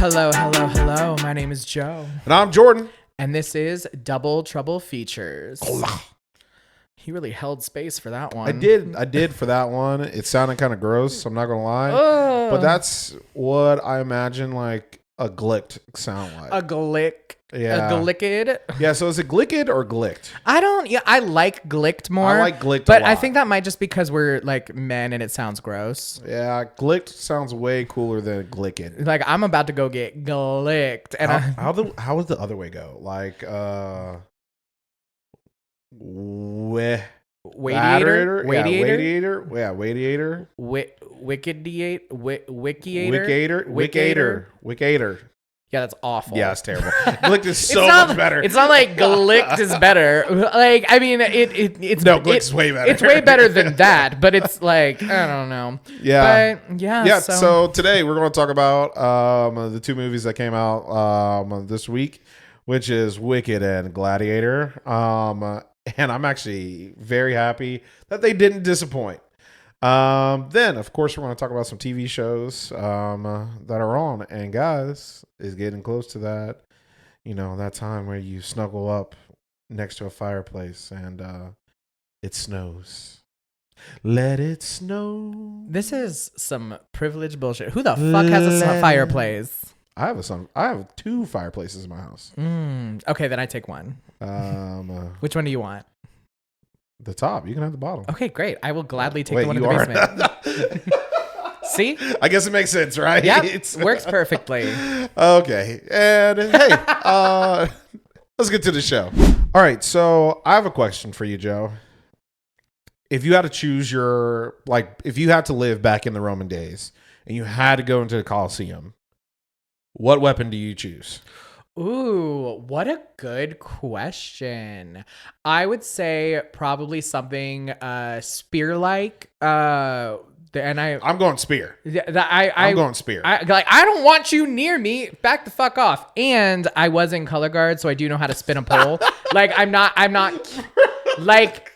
Hello, hello, hello. My name is Joe. And I'm Jordan. And this is Double Trouble Features. He really held space for that one. I did for that one. It sounded kind of gross, I'm not going to lie. But that's what I imagine like a glicked sound like. A glick. Yeah. A glicked. Yeah, so is it glicked or glicked? I like glicked more. I like glicked but a lot. I think that might just because we're like men and it sounds gross. Yeah, glicked sounds way cooler than glicked. Like I'm about to go get glicked. And How would the other way go? Like Wadiator? Wadiator? Yeah, Wadiator. Wickator. Yeah, that's awful. Yeah, it's terrible. Glicked is so much better. It's not like Glicked is better. Like, I mean, it's Glicked's way better. It's way better than that, but it's like, I don't know. Yeah. But yeah. Yeah. So today we're going to talk about the two movies that came out this week, which is Wicked and Gladiator. And I'm actually very happy that they didn't disappoint. Then, of course, we're going to talk about some TV shows that are on. And guys, it's getting close to that, that time where you snuggle up next to a fireplace and it snows. Let it snow. This is some privileged bullshit. Who the fuck has a fireplace? I have two fireplaces in my house. Okay, then I take one. Which one do you want? The top. You can have the bottom. Okay, great. I will gladly take the one in the basement. See? I guess it makes sense, right? Yeah, it works perfectly. Okay. And hey, let's get to the show. All right. So I have a question for you, Joe. If you had to choose if you had to live back in the Roman days and you had to go into the Colosseum, what weapon do you choose? Ooh, what a good question. I would say probably something spear-like. I'm going spear. I'm going spear. I don't want you near me. Back the fuck off. And I was in color guard, so I do know how to spin a pole. Like I'm not like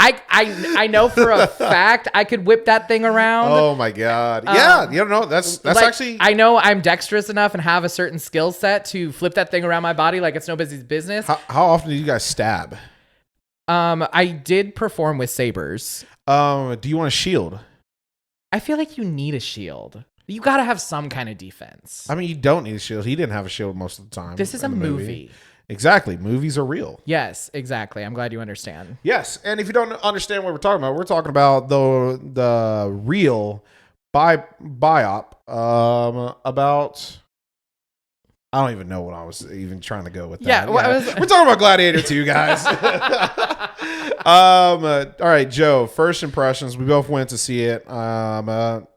I know for a fact I could whip that thing around. Oh my god! Yeah, that's like, actually. I know I'm dexterous enough and have a certain skill set to flip that thing around my body like it's nobody's business. How often do you guys stab? I did perform with sabers. Do you want a shield? I feel like you need a shield. You gotta have some kind of defense. I mean, you don't need a shield. He didn't have a shield most of the time. This is a movie. Exactly. Movies are real. Yes, exactly. I'm glad you understand. Yes. And if you don't understand what we're talking about the real biop about, I don't even know what I was even trying to go with that. Yeah. We're talking about Gladiator 2, guys. All right, Joe, first impressions. We both went to see it. What'd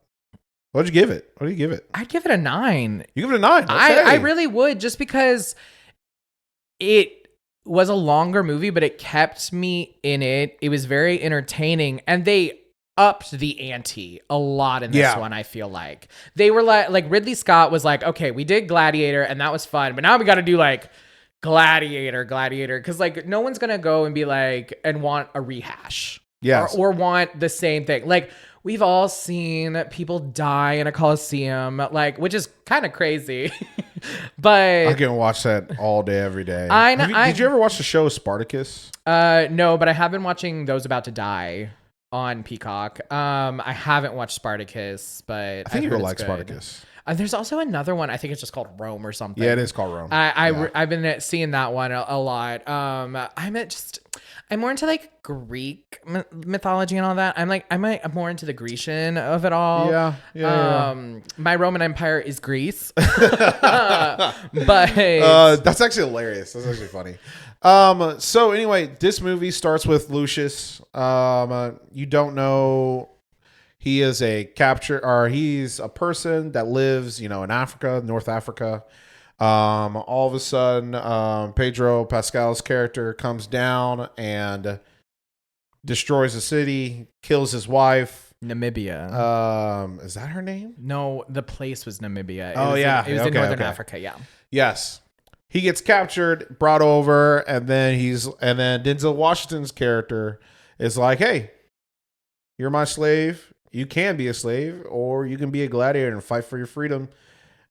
you give it? What do you give it? I'd give it a 9. You give it a 9? Okay. I really would, just because it was a longer movie, but it kept me in it. It was very entertaining, and they upped the ante a lot in this one. I feel like they were like Ridley Scott was like, okay, we did Gladiator and that was fun, but now we got to do like Gladiator, because like no one's gonna go and be like and want a rehash, or want the same thing. Like we've all seen people die in a Coliseum, like, which is kind of crazy. But I can watch that all day, every day. Did you ever watch the show Spartacus? No, but I have been watching Those About to Die on Peacock. I haven't watched Spartacus, but I think you'll like Spartacus. There's also another one. I think it's just called Rome or something. Yeah, it is called Rome. I've been seeing that one a lot. I'm more into like Greek mythology and all that. I'm more into the Grecian of it all. Yeah. My Roman Empire is Greece. But that's actually hilarious. That's actually funny. So anyway, this movie starts with Lucius. You don't know. He is he's a person that lives, in Africa, North Africa. All of a sudden, Pedro Pascal's character comes down and destroys the city, kills his wife. Namibia. Is that her name? No, the place was Namibia. It was in Northern Africa. Yeah. Yes. He gets captured, brought over, and then Denzel Washington's character is like, "Hey, you're my slave. You can be a slave, or you can be a gladiator and fight for your freedom."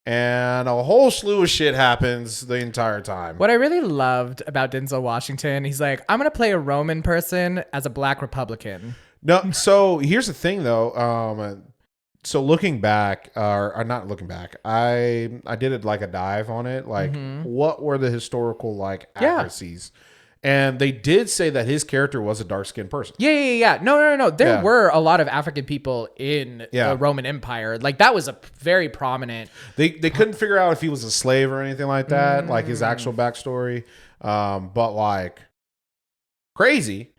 and a whole slew of shit happens the entire time. What I really loved about Denzel Washington, he's like, I'm going to play a Roman person as a black Republican. No, so here's the thing though. So looking back, or not looking back, I did it like a dive on it. Like, what were the historical like accuracies? And they did say that his character was a dark skinned person. Yeah. No. There were a lot of African people in the Roman Empire. Like that was a very prominent. They couldn't figure out if he was a slave or anything like that, like his actual backstory. But like crazy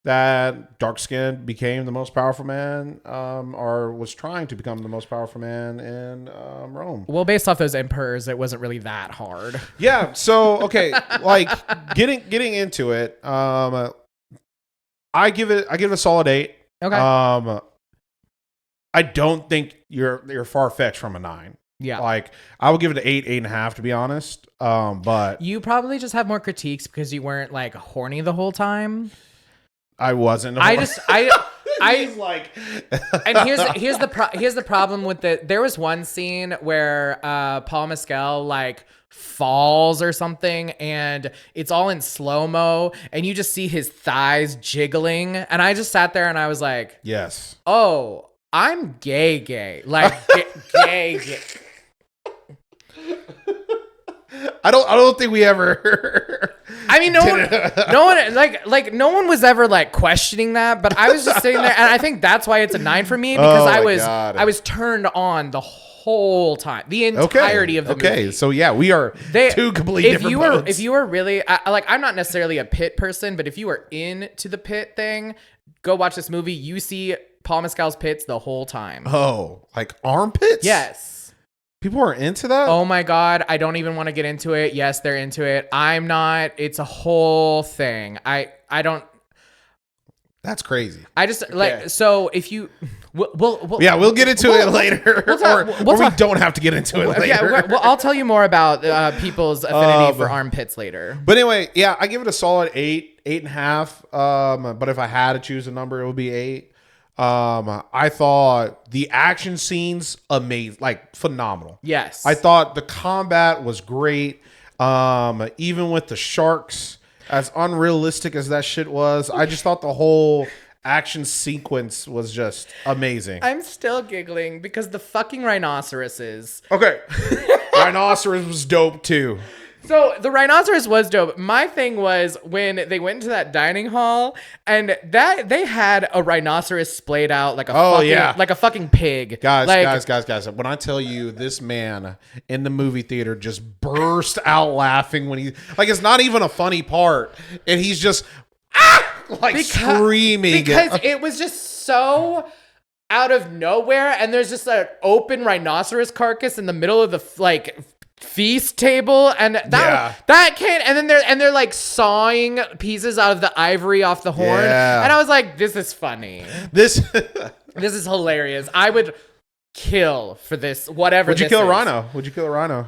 that dark skinned became the most powerful man, or was trying to become the most powerful man in Rome. Well, based off those emperors, it wasn't really that hard. Yeah. So okay, like getting into it, I give it a solid 8. Okay. I don't think you're far fetched from a 9. Yeah. Like I would give it an 8, 8.5 to be honest. But you probably just have more critiques because you weren't like horny the whole time. I wasn't. I like, and here's the problem with there was one scene where Paul Mescal like falls or something and it's all in slow-mo and you just see his thighs jiggling and I just sat there and I was like, yes. Oh, I'm gay. Like gay. I don't think we ever. I mean, no one was ever like questioning that, but I was just sitting there, and I think that's why it's a 9 for me because I was turned on the whole time, the entirety of the movie. Okay, so yeah, we are two completely different modes. If you were really like, I'm not necessarily a pit person, but if you were into the pit thing, go watch this movie. You see Paul Mescal's pits the whole time. Oh, like armpits? Yes. People are into that? Oh my God. I don't even want to get into it. Yes, they're into it. I'm not. It's a whole thing. I don't. That's crazy. I just like, so if you, we'll get into it later. Or we don't have to get into it later. Yeah, well, I'll tell you more about people's affinity for armpits later. But anyway, yeah, I give it a solid 8, 8.5. But if I had to choose a number, it would be 8. I thought the action scenes amazing, like phenomenal. Yes. I thought the combat was great. Even with the sharks, as unrealistic as that shit was, I just thought the whole action sequence was just amazing. I'm still giggling because the fucking rhinoceroses. Okay. Rhinoceros was dope too. So the rhinoceros was dope. My thing was when they went into that dining hall and that they had a rhinoceros splayed out like a fucking pig. Guys. When I tell you this man in the movie theater just burst out laughing when he like it's not even a funny part and he's just screaming because it was just so out of nowhere and there's just an open rhinoceros carcass in the middle of the feast table and that can't and then they're like sawing pieces out of the ivory off the horn and I was like, this is funny. This is hilarious. I would kill for this whatever. Would you kill a rhino? Would you kill a rhino?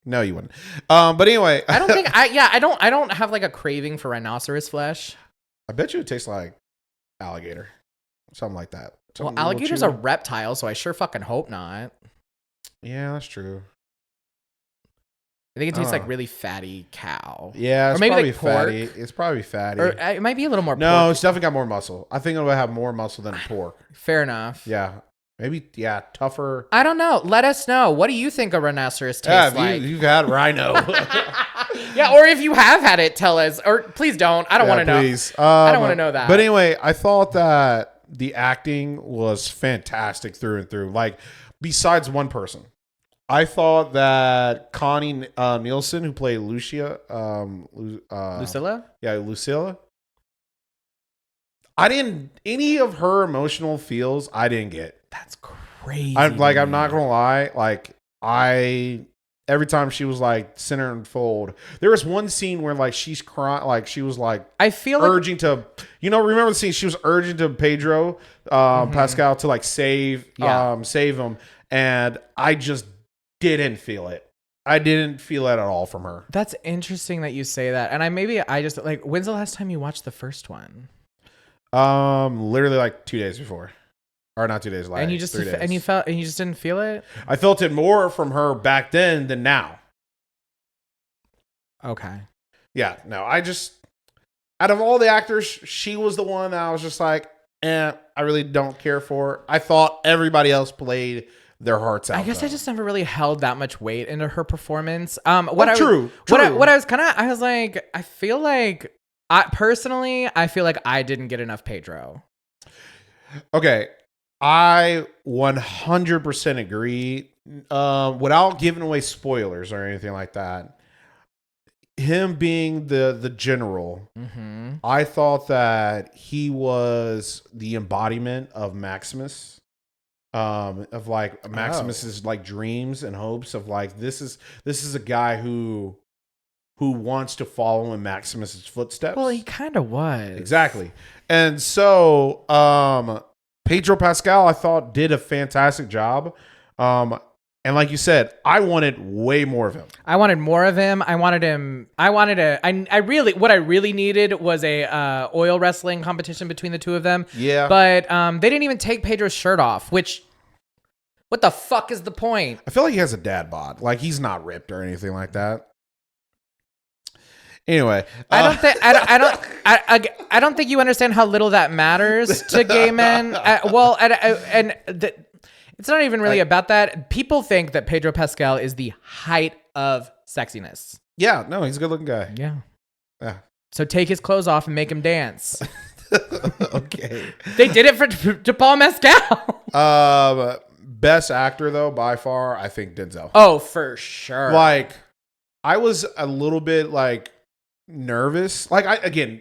No, you wouldn't. But anyway, I don't think I don't have like a craving for rhinoceros flesh. I bet you it tastes like alligator, something like that. Well, alligator's a reptile, so I sure fucking hope not. Yeah, that's true. I think it tastes like really fatty cow. Yeah, it's or maybe probably like pork. fatty. It's probably fatty. Or it might be a little more No, pork. it's definitely got more muscle. I think it would have more muscle than pork. Fair enough. Yeah. Maybe, tougher. I don't know. Let us know. What do you think a rhinoceros tastes like? You've had rhino. Yeah, or if you have had it, tell us. Or please don't. I don't want to know. Please. I don't want to know that. But anyway, I thought that the acting was fantastic through and through. Like, besides one person. I thought that Connie Nielsen, who played Lucilla. Yeah, Lucilla. Any of her emotional feels, I didn't get. That's crazy. I'm not going to lie. Every time she was like center and fold, there was one scene where she's crying, she was I feel urging to, remember the scene? She was urging to Pedro Pascal to save him, and I just didn't feel it. I didn't feel it at all from her. That's interesting that you say that, and I just when's the last time you watched the first one? Literally 2 days before. or not 2 days, like And you just 3 days. and you just didn't feel it. I felt it more from her back then than now. Okay. Yeah, no, I just, out of all the actors, she was the one that I was just like, I really don't care for. I thought everybody else played their hearts out. I guess though. I just never really held that much weight into her performance. True. What I was like, I feel like, I feel like I didn't get enough Pedro. Okay, I 100% agree. Without giving away spoilers or anything like that, him being the general, I thought that he was the embodiment of Maximus. Of like Maximus's like dreams and hopes of like this is a guy who wants to follow in Maximus's footsteps. Well, he kind of was. Exactly. And so Pedro Pascal I thought did a fantastic job. And like you said, I wanted way more of him. I wanted more of him. I really needed was a oil wrestling competition between the two of them. Yeah. But they didn't even take Pedro's shirt off, which, what the fuck is the point? I feel like he has a dad bod. Like he's not ripped or anything like that. Anyway, I don't think you understand how little that matters to gay men. It's not even really about that. People think that Pedro Pascal is the height of sexiness. Yeah, no, he's a good-looking guy. Yeah. So take his clothes off and make him dance. Okay. They did it to Paul Mescal. Best actor though, by far, I think Denzel. Oh, for sure. Like, I was a little bit like nervous. Like,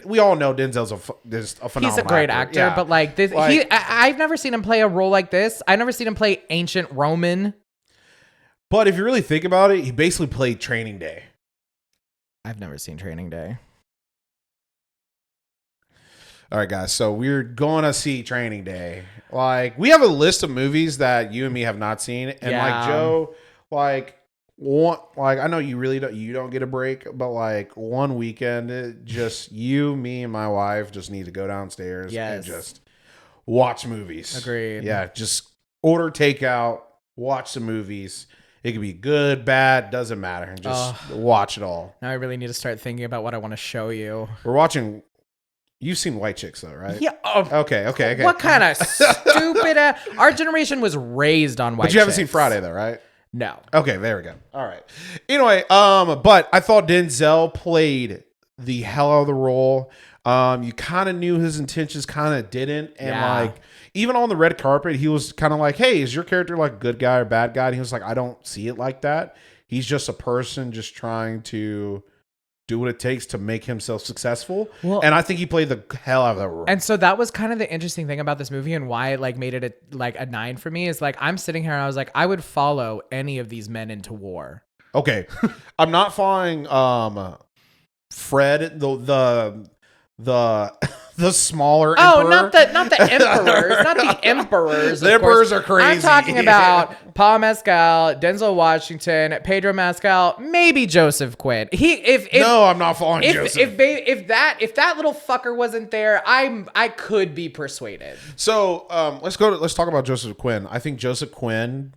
we all know Denzel's a phenomenal. He's a great actor, yeah. but like this, I've never seen him play a role like this. I've never seen him play ancient Roman. But if you really think about it, he basically played Training Day. I've never seen Training Day. All right, guys. So we're going to see Training Day. Like, we have a list of movies that you and me have not seen, and like Joe, I know you don't get a break, but like one weekend, just you, me, and my wife just need to go downstairs and just watch movies. Agreed. Yeah, just order takeout, watch some movies. It could be good, bad, doesn't matter, and just watch it all. Now I really need to start thinking about what I want to show you. We're watching. You've seen White Chicks though, right? Yeah. Okay. What kind of stupid? Our generation was raised on White Chicks. But you haven't seen Friday though, right? No. Okay, there we go. All right. Anyway, but I thought Denzel played the hell out of the role. You kind of knew his intentions, kind of didn't, and like even on the red carpet, he was kind of like, "Hey, is your character like a good guy or bad guy?" And he was like, "I don't see it like that. He's just a person, just trying to do what it takes to make himself successful." Well, and I think he played the hell out of that role. And so that was kind of the interesting thing about this movie and why it like made it a 9 for me is like I'm sitting here and I was like, I would follow any of these men into war. Okay. I'm not following Fred, the smaller emperor. Oh, not the emperors, not the emperors. The emperors are crazy. I'm talking about Paul Mescal, Denzel Washington, Pedro Pascal, maybe Joseph Quinn. No, I'm not following Joseph. If that little fucker wasn't there, I could be persuaded. So let's talk about Joseph Quinn. I think Joseph Quinn.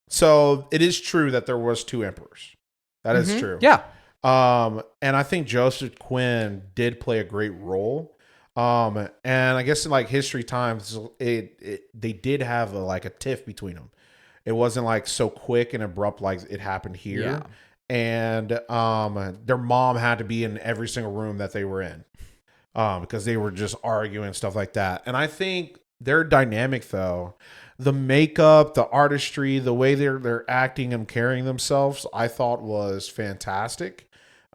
So it is true that there was 2 emperors. That is true. Yeah. And I think Joseph Quinn did play a great role. And I guess in like history times, they did have a tiff between them. It wasn't like so quick and abrupt like it happened here. Yeah. And their mom had to be in every single room that they were in because they were just arguing and stuff like that. And I think their dynamic, though, the makeup, the artistry, the way they're acting and carrying themselves, I thought was fantastic.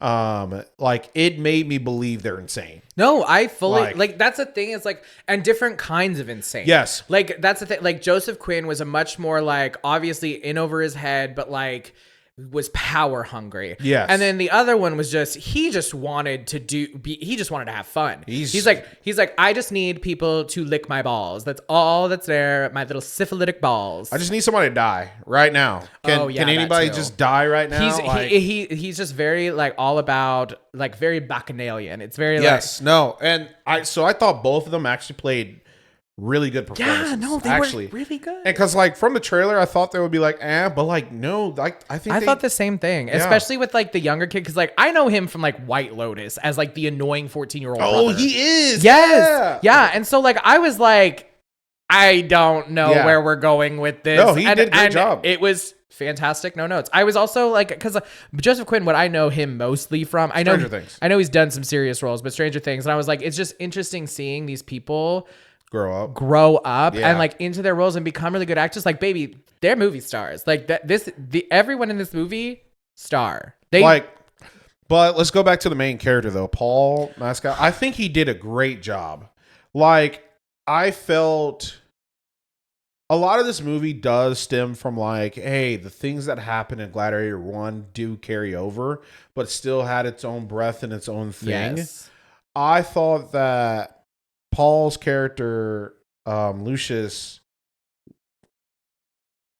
Like it made me believe they're insane. No, I fully like that's the thing is like and different kinds of insane. Yes. Like that's the thing. Like Joseph Quinn was a much more like obviously in over his head, but like was power hungry. Yes. And then the other one was he just wanted to have fun. He's like, I just need people to lick my balls. That's all that's there. My little syphilitic balls. I just need somebody to die right now. Can anybody just die right now? He's just very like all about like very bacchanalian. It's very yes, no. And I thought both of them actually played really good performances. Yeah, no, they actually were really good. And because like from the trailer, I thought they would be like, but like no, like I thought the same thing, especially with like the younger kid, because like I know him from like White Lotus as like the annoying 14-year-old. Oh, brother. he is. Yes, yeah. And so like I was like, I don't know where we're going with this. No, he did a great job. It was fantastic. No notes. I was also like, because Joseph Quinn, what I know him mostly from, Stranger Things. I know he's done some serious roles, but Stranger Things, and I was like, it's just interesting seeing these people grow up and like into their roles and become really good actors. Like, baby, they're movie stars. Like everyone in this movie star. But let's go back to the main character though, Paul Mescal. I think he did a great job. Like, I felt a lot of this movie does stem from like, hey, the things that happened in Gladiator 1 do carry over, but still had its own breath and its own thing. Yes. I thought that Paul's character, Lucius,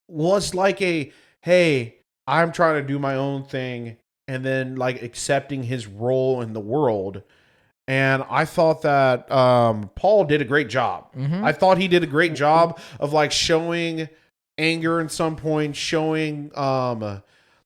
was like hey, I'm trying to do my own thing, and then like accepting his role in the world. And I thought that Paul did a great job. Mm-hmm. I thought he did a great job of like showing anger in some points, showing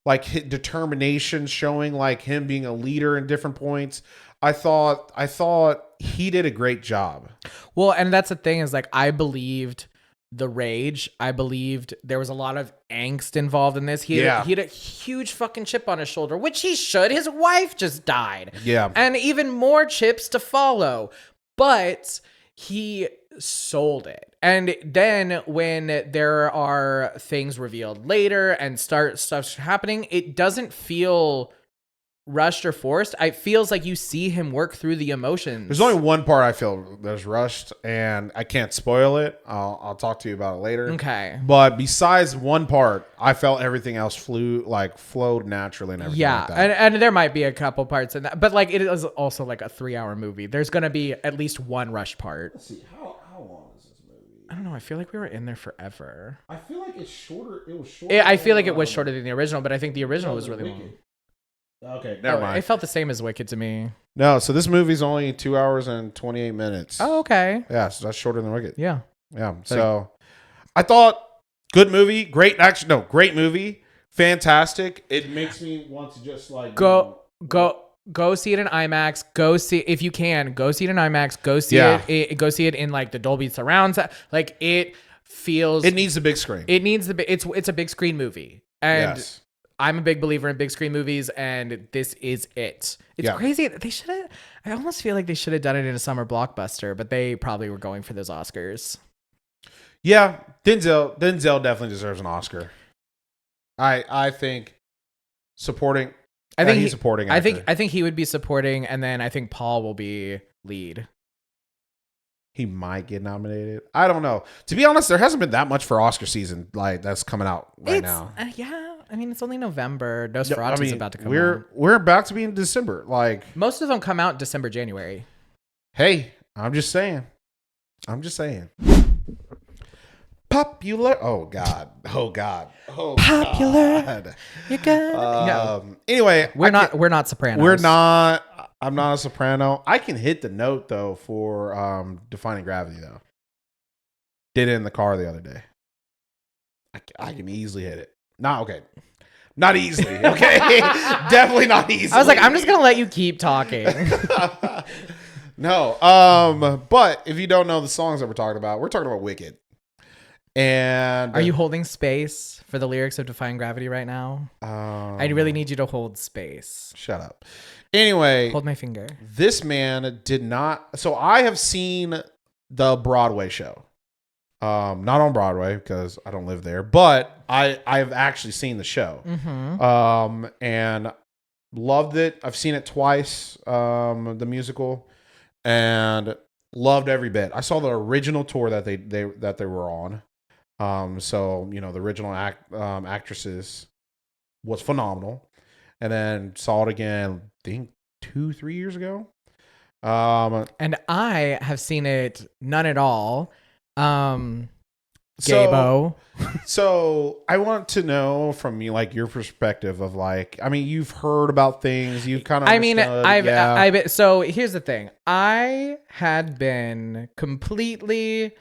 like determination, showing like him being a leader in different points. I thought he did a great job. Well, and that's the thing is like, I believed the rage. I believed there was a lot of angst involved in this. He had a huge fucking chip on his shoulder, which he should. His wife just died. Yeah. And even more chips to follow. But he sold it. And then when there are things revealed later and stuff's happening, it doesn't feel rushed or forced. It feels like you see him work through the emotions. There's only one part I feel that's rushed, and I can't spoil it. I'll talk to you about it later. Okay. But besides one part, I felt everything else flowed naturally and everything like that. And there might be a couple parts in that, but like it is also like a 3-hour movie. There's gonna be at least one rushed part. Let's see, how long is this movie? I don't know. I feel like we were in there forever. I feel like it's shorter. It was shorter. I feel like it was shorter than the original, but I think the original was really long. Okay, never mind. It felt the same as Wicked to me. No, so this movie's only 2 hours and 28 minutes. Oh, okay. Yeah, so that's shorter than Wicked. Yeah. Yeah. So I thought good movie, great movie, fantastic. It makes me want to just like go see it in IMAX. Go see if you can. Go see it in IMAX. Go see it. Go see it in like the Dolby surround. Like it feels. It needs a big screen. It's a big screen movie, and yes. I'm a big believer in big screen movies, and this is it. It's crazy. They should have. I almost feel like they should have done it in a summer blockbuster, but they probably were going for those Oscars. Yeah, Denzel definitely deserves an Oscar. I think supporting. I think he's supporting. Actor. I think he would be supporting, and then I think Paul will be lead. He might get nominated. I don't know. To be honest, there hasn't been that much for Oscar season like that's coming out right now. Yeah, I mean it's only November. Nosferatu's about to come out. We're about to be in December. Like most of them come out December, January. Hey, I'm just saying. Popular. Oh God. Popular. You're good. Anyway, we're not Sopranos. We're not. I'm not a soprano. I can hit the note though for Defying Gravity though. Did it in the car the other day. I can easily hit it. Not easily. Okay, definitely not easily. I was like, I'm just gonna let you keep talking. No. But if you don't know the songs that we're talking about Wicked. And are you holding space for the lyrics of Defying Gravity right now? I really need you to hold space. Shut up. Anyway, hold my finger. This man did not. So I have seen the Broadway show. Not on Broadway because I don't live there, but I've actually seen the show. Mm-hmm. And loved it. I've seen it twice. The musical, and loved every bit. I saw the original tour that they were on. So the original actresses was phenomenal. And then saw it again, I think 2-3 years ago. And I have seen it none at all. Gabo. So I want to know from you, like your perspective of like, I mean, you've heard about things, you've kind of. I mean, so here's the thing. I had been completely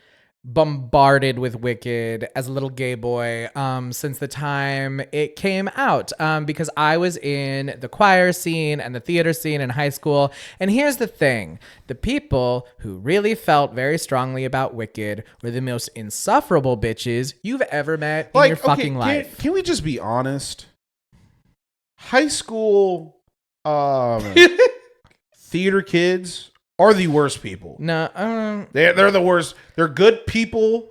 bombarded with Wicked as a little gay boy since the time it came out because I was in the choir scene and the theater scene in high school. And here's the thing. The people who really felt very strongly about Wicked were the most insufferable bitches you've ever met in your fucking life. Can we just be honest? High school theater kids are the worst people. No, they're the worst. They're good people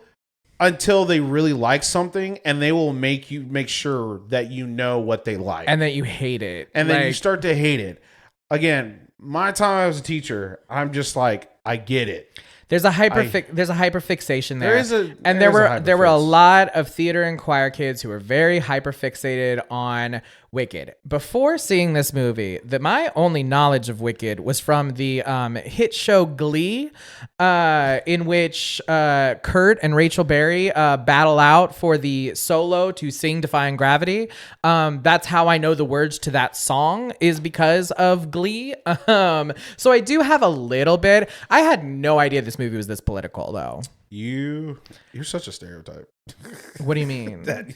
until they really like something, and they will make sure that you know what they like, and that you hate it, and then you start to hate it. Again, my time as a teacher, I'm just like, I get it. There's a hyperfixation there. There were a hyperfix. lot of theater and choir kids who were very hyperfixated on Wicked. Before seeing this movie, my only knowledge of Wicked was from the hit show Glee, in which Kurt and Rachel Berry battle out for the solo to sing Defying Gravity. That's how I know the words to that song, is because of Glee. So I do have a little bit. I had no idea this movie was this political, though. You're such a stereotype. What do you mean? That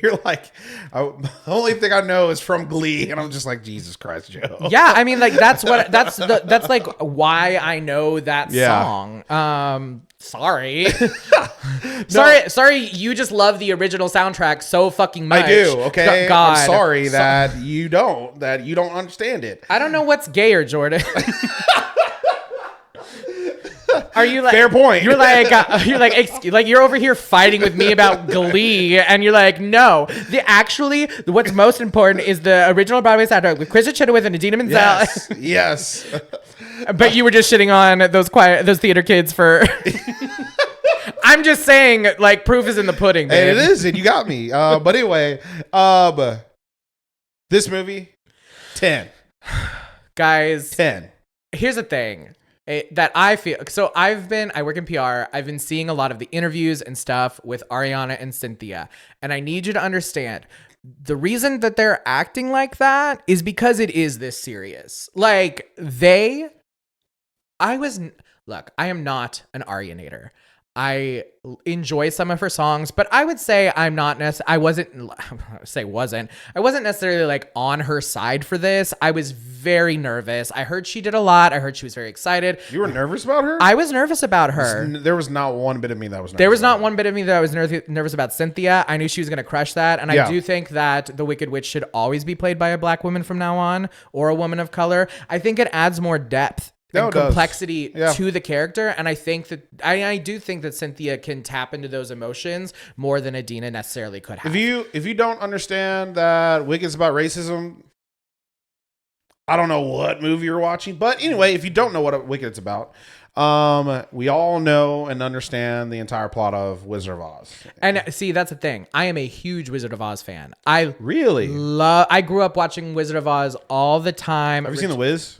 you're like, the only thing I know is from Glee, and I'm just like, Jesus Christ, Joe. Yeah, I mean, like that's like why I know that song. Sorry. Sorry, you just love the original soundtrack so fucking much. I do, okay? God. I'm sorry that you don't understand it. I don't know what's gayer, Jordan. Are you like fair point? You're like you're over here fighting with me about Glee, and you're like, no. What's most important is the original Broadway soundtrack with Kristen Chenoweth and Idina Menzel. Yes. But you were just shitting on those theater kids for. I'm just saying, like, proof is in the pudding, babe. And it is, and you got me. But anyway, this movie, 10. Guys, 10. Here's the thing. That I feel so I work in PR. I've been seeing a lot of the interviews and stuff with Ariana and Cynthia, and I need you to understand the reason that they're acting like that is because it is this serious. Like look, I am not an Arianator. I enjoy some of her songs, but I would say I wasn't necessarily like on her side for this. I was very nervous. I heard she did a lot. I heard she was very excited. You were nervous about her? I was nervous about her. There was not one bit of me that was nervous. There was not one bit of me that was nervous about Cynthia. I knew she was going to crush that. And I do think that the Wicked Witch should always be played by a black woman from now on, or a woman of color. I think it adds more depth and complexity to the character, and I think that I do think that Cynthia can tap into those emotions more than Idina necessarily could have. If you don't understand that Wicked's about racism, I don't know what movie you're watching. But anyway, if you don't know what Wicked's about, we all know and understand the entire plot of Wizard of Oz. And see, that's the thing. I am a huge Wizard of Oz fan. I grew up watching Wizard of Oz all the time. Have you seen The Wiz?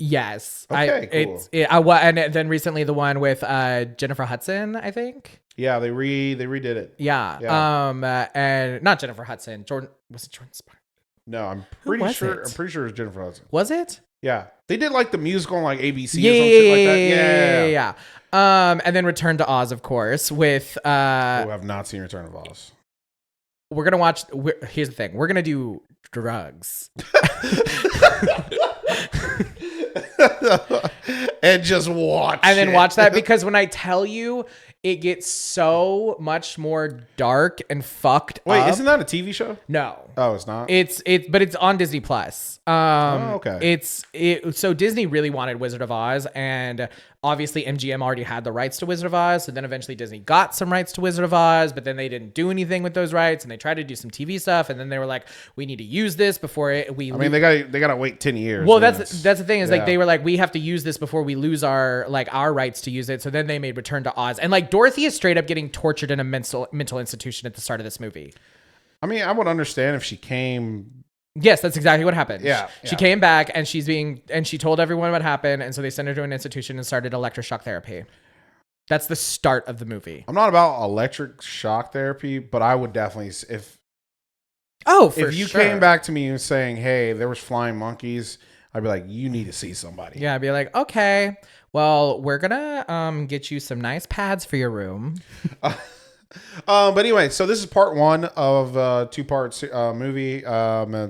Yes. Okay, cool. And then recently the one with Jennifer Hudson, I think. Yeah, they redid it. Yeah. And not Jennifer Hudson. Jordan Sparks? No, I'm pretty sure it was Jennifer Hudson. Was it? Yeah. They did like the musical on like ABC or some shit like that. Yeah. And then Return to Oz, of course, with who have not seen Return of Oz. We're gonna watch. Here's the thing. We're gonna do drugs. And just watch and then watch that, because when I tell you, it gets so much more dark and fucked up. Wait, isn't that a TV show? No. Oh, it's not? But it's on Disney Plus. Okay. So Disney really wanted Wizard of Oz, and obviously MGM already had the rights to Wizard of Oz. So then eventually Disney got some rights to Wizard of Oz, but then they didn't do anything with those rights, and they tried to do some TV stuff, and then they were like, we need to use this before they gotta wait 10 years. Well, that's the thing is like they were like, we have to use this before we lose our rights to use it. So then they made Return to Oz, and like Dorothy is straight up getting tortured in a mental institution at the start of this movie. I mean, I would understand if she came. Yes, that's exactly what happened. Yeah. She came back and she told everyone what happened, and so they sent her to an institution and started electroshock therapy. That's the start of the movie. I'm not about electric shock therapy, but I would definitely if you came back to me and saying, "Hey, there was flying monkeys," I'd be like, you need to see somebody. Yeah, I'd be like, okay, well, we're gonna get you some nice pads for your room. But anyway, so this is part one of a 2-part movie.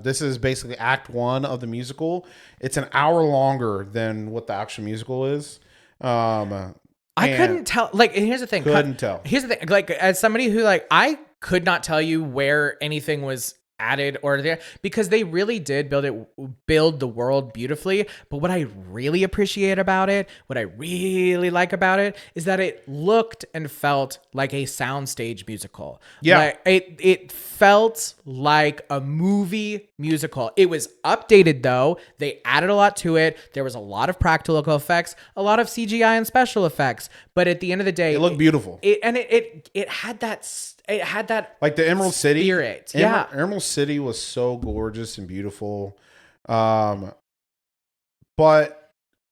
This is basically act one of the musical. It's an hour longer than what the actual musical is. I couldn't tell. Like, and here's the thing. Couldn't tell. Here's the thing. Like, as somebody who, like, I could not tell you where anything was added or there, because they really did build the world beautifully. But what I really appreciate about it, what I really like about it, is that it looked and felt like a soundstage musical. Yeah. Like, it felt like a movie musical. It was updated though. They added a lot to it. There was a lot of practical effects, a lot of CGI and special effects. But at the end of the day, It looked beautiful. It had that Like the Emerald City. Spirit. Emerald City was so gorgeous and beautiful. But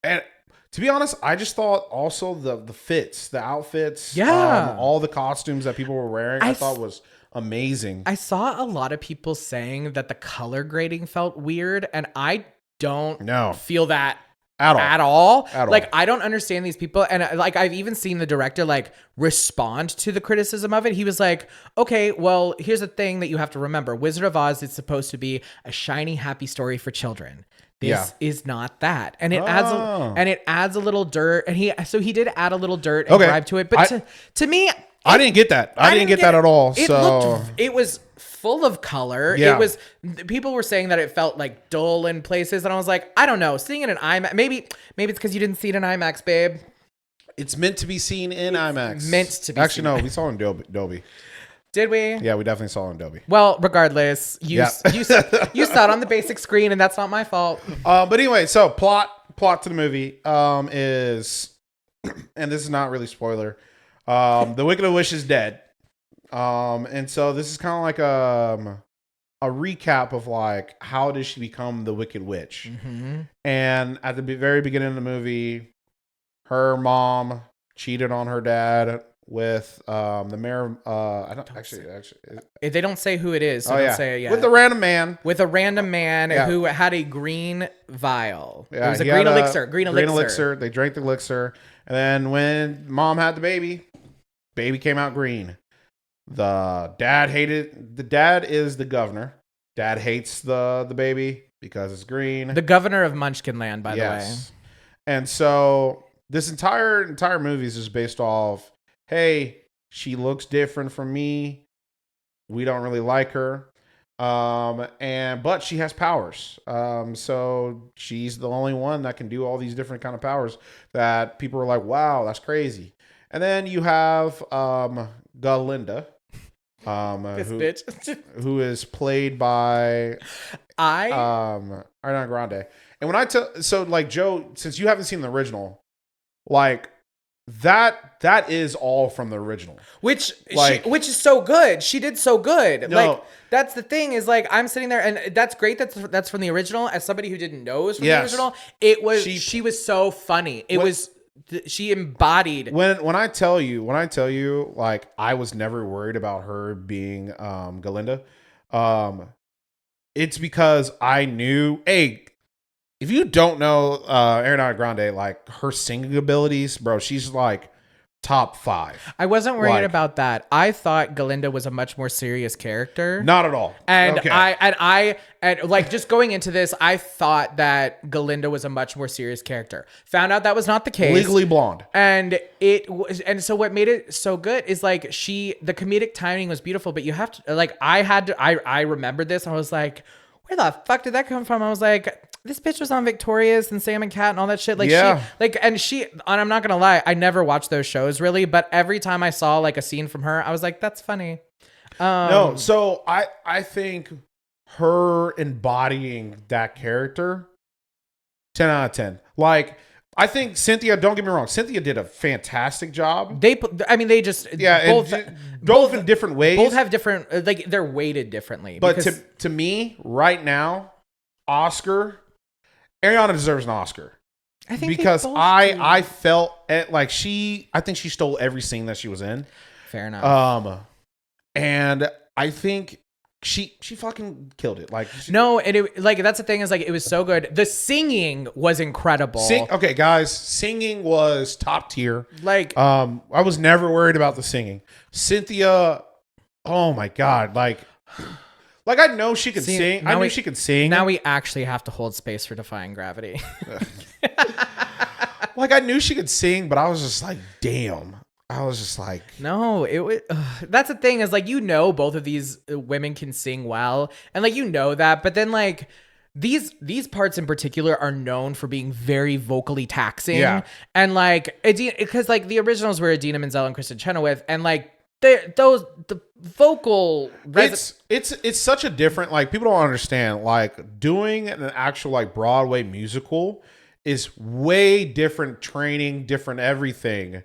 and to be honest, I just thought also the fits, the outfits, all the costumes that people were wearing, I thought was amazing. I saw a lot of people saying that the color grading felt weird, and I don't feel that at all. Like, I don't understand these people. And like, I've even seen the director like respond to the criticism of it. He was like, okay, well, here's the thing that you have to remember. Wizard of Oz is supposed to be a shiny, happy story for children. This is not that. And it adds a little dirt. And he did add a little dirt and vibe to it. But to me, I didn't get that. I didn't get that at all. It was full of color. Yeah. People were saying that it felt like dull in places, and I was like, I don't know. Seeing it in IMAX, maybe it's because you didn't see it in IMAX, babe. It's meant to be seen in IMAX. Meant to be. Actually, no, we saw it in Dolby. Did we? Yeah, we definitely saw it in Dolby. Well, regardless, you saw it on the basic screen, and that's not my fault. But anyway, so plot to the movie is, and this is not really spoiler. The Wicked Witch is dead. And so this is kind of like a recap of like, how does she become the Wicked Witch? Mm-hmm. And at the very beginning of the movie, her mom cheated on her dad with the mayor. I don't actually. They don't say who it is. So don't say it yet. With a random man. Who had a green vial. Yeah, it was a green elixir. Green elixir. They drank the elixir, and then when mom had the baby came out green. The dad is the governor. Dad hates the baby because it's green. The governor of Munchkin Land, by the way. And so this entire movie is just based off, hey, she looks different from me. We don't really like her. But she has powers. So she's the only one that can do all these different kind of powers that people are like, wow, that's crazy. And then you have Galinda. Who is played by Ariana Grande. And when I so like Joe, since you haven't seen the original, like that is all from the original, which is so good. She did so good. Like, that's the thing, is like, I'm sitting there, and that's great. That's from the original. As somebody who didn't know it was from the original, she was so funny. She embodied. When I tell you, like, I was never worried about her being Galinda. It's because I knew, hey, if you don't know Ariana Grande, like, her singing abilities, bro, she's like top 5. I wasn't worried about that. I thought Galinda was a much more serious character. Not at all. And and like, just going into this, I thought that Galinda was a much more serious character. Found out that was not the case. Legally Blonde. And so what made it so good is like, the comedic timing was beautiful, but you have to, like, I remembered this. I was like, where the fuck did that come from? I was like, this bitch was on Victorious and Sam and Cat and all that shit. Like, and I'm not gonna lie, I never watched those shows really, but every time I saw like a scene from her, I was like, that's funny. So I think her embodying that character, 10 out of 10. Like, I think Cynthia, don't get me wrong, Cynthia did a fantastic job. They just both in different ways. Both have different, like, they're weighted differently. But to me, right now, Oscar, Ariana deserves an Oscar. I think because I felt like I think she stole every scene that she was in. Fair enough. And I think she fucking killed it. Like no, and it like that's the thing is like it was so good. The singing was incredible. Okay, guys, singing was top tier. Like I was never worried about the singing. Cynthia, oh my god, like I know she could sing. I knew she could sing. Now we actually have to hold space for Defying Gravity. Like I knew she could sing, but I was just like, damn. I was just like, no, it was. That's the thing is like both of these women can sing well, and like that, but then like these parts in particular are known for being very vocally taxing. Yeah, and like because like the originals were Idina Menzel and Kristen Chenoweth, and like the vocal it's such a different, like, people don't understand, like doing an actual like Broadway musical is way different training, different everything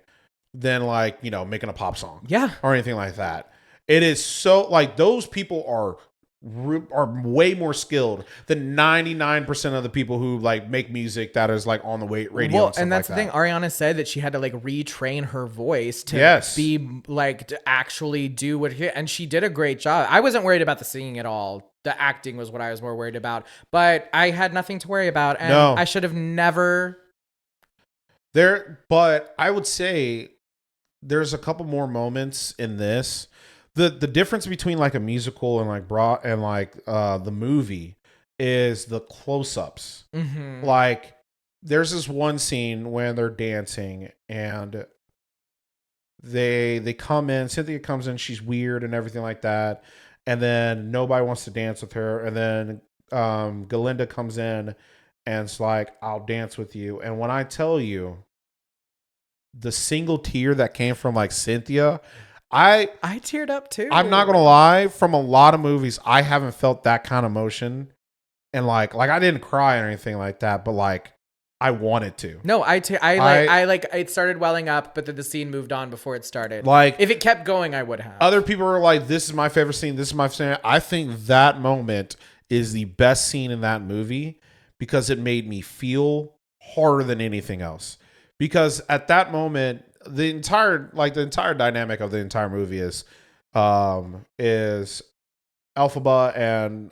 than like, making a pop song. Yeah. Or anything like that. It is so like those people are way more skilled than 99% of the people who like make music that is like on the radio. Well, and that's the thing. Ariana said that she had to like retrain her voice to be like to actually do and she did a great job. I wasn't worried about the singing at all. The acting was what I was more worried about, but I had nothing to worry about, and I should have never. But I would say there's a couple more moments in this. The difference between like a musical and like the movie is the close-ups. Mm-hmm. Like there's this one scene when they're dancing and they come in, Cynthia comes in, she's weird and everything like that, and then nobody wants to dance with her, and then Galinda comes in and it's like, I'll dance with you. And when I tell you the single tear that came from like Cynthia, I teared up too. I'm not gonna lie. From a lot of movies, I haven't felt that kind of emotion, and like I didn't cry or anything like that, but like I wanted to. No, I it started welling up, but then the scene moved on before it started. Like if it kept going, I would have. Other people were like, "This is my favorite scene. This is my favorite." I think that moment is the best scene in that movie because it made me feel harder than anything else. Because at that moment, the entire dynamic of the entire movie is Elphaba and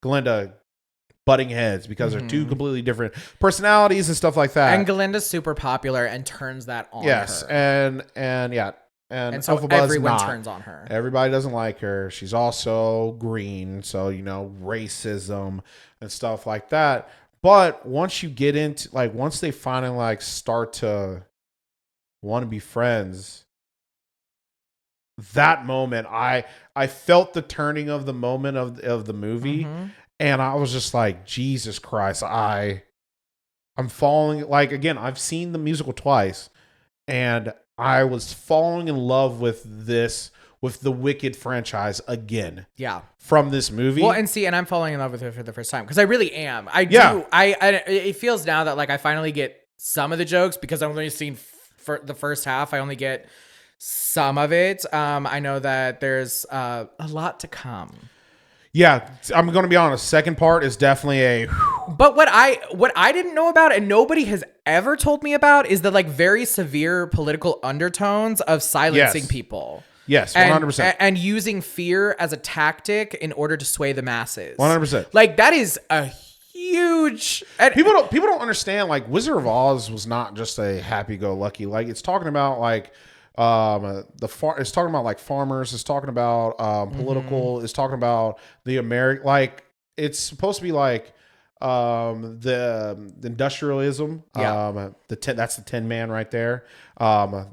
Galinda butting heads because they're two completely different personalities and stuff like that. And Galinda's super popular and turns that on her. Yes, and so Elphaba's everyone turns on her. Everybody doesn't like her. She's also green, so racism and stuff like that. But once you get into once they finally start to want to be friends, that moment I felt the turning of the moment of the movie, and I was just like, Jesus Christ, I'm falling. Like, again, I've seen the musical twice, and I was falling in love with the Wicked franchise again. Yeah. From this movie. Well, and I'm falling in love with it for the first time because I really am. I do. It feels now that I finally get some of the jokes because I've only seen for the first half. I only get some of it. I know that there's a lot to come. Yeah, I'm going to be honest. Second part is definitely But what I didn't know about and nobody has ever told me about is the very severe political undertones of silencing people. Yes, 100%. And using fear as a tactic in order to sway the masses. 100%. That is a huge. People don't understand. Wizard of Oz was not just a happy-go-lucky. It's talking about it's talking about farmers. It's talking about political. It's talking about the American. It's supposed to be the industrialism. Yeah. That's the Tin Man right there.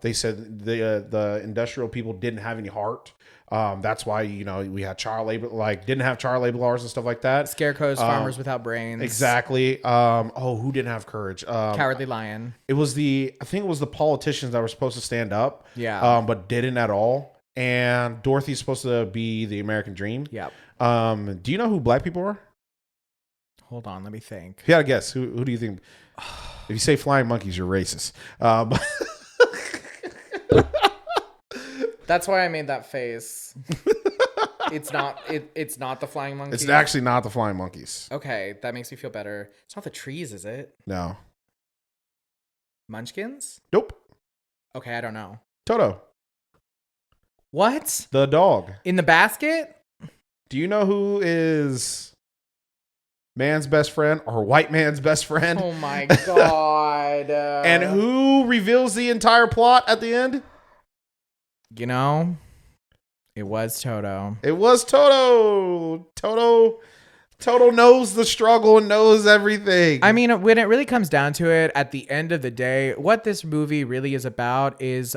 They said the industrial people didn't have any heart. That's why we had child labor, didn't have child labor laws and stuff like that. Scarecrows, farmers without brains. Exactly. Who didn't have courage? Cowardly Lion. I think it was the politicians that were supposed to stand up. Yeah. But didn't at all. And Dorothy's supposed to be the American dream. Yep. Do you know who black people are? Hold on, let me think. You gotta guess. Who do you think? If you say flying monkeys, you're racist. That's why I made that face. It's not the flying monkeys. It's actually not the flying monkeys. Okay, that makes me feel better. It's not the trees, is it? No. Munchkins? Nope. Okay, I don't know. Toto. What? The dog. In the basket? Do you know who is man's best friend or white man's best friend? Oh my God. And who reveals the entire plot at the end? You know, it was Toto. It was Toto. Toto knows the struggle and knows everything. I mean, when it really comes down to it, at the end of the day, what this movie really is about is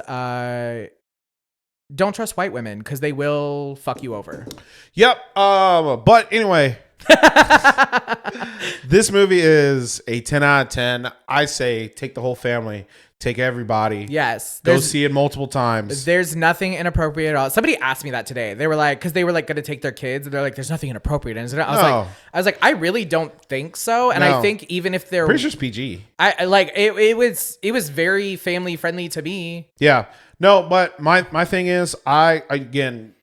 don't trust white women because they will fuck you over. Yep. But anyway, this movie is a 10 out of 10. I say take the whole family. Take everybody. Yes. Go see it multiple times. There's nothing inappropriate at all. Somebody asked me that today. They were like, because they were like going to take their kids, and they're like, there's nothing inappropriate. And I was like, I really don't think so. And I think even if they're pretty sure it's PG. I like it was very family friendly to me. Yeah. No, but my thing is, I again,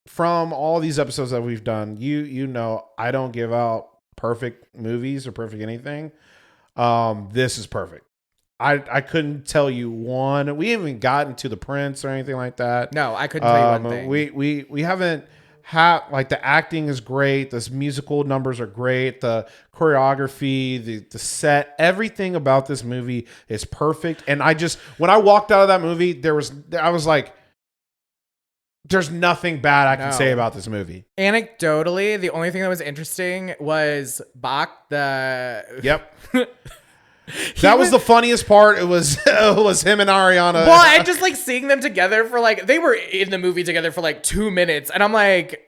from all these episodes that we've done, you know, I don't give out perfect movies or perfect anything. This is perfect. I couldn't tell you one. We haven't even gotten to the Prince or anything like that. No, I couldn't tell you one thing. We haven't had, like, the acting is great. The musical numbers are great. The choreography, the set, everything about this movie is perfect. And when I walked out of that movie, I was like, there's nothing bad I can say about this movie. Anecdotally, the only thing that was interesting was Bach, Yep. That was the funniest part. It was him and Ariana. Well, and just like seeing them together for like, they were in the movie together for like 2 minutes, and I'm like,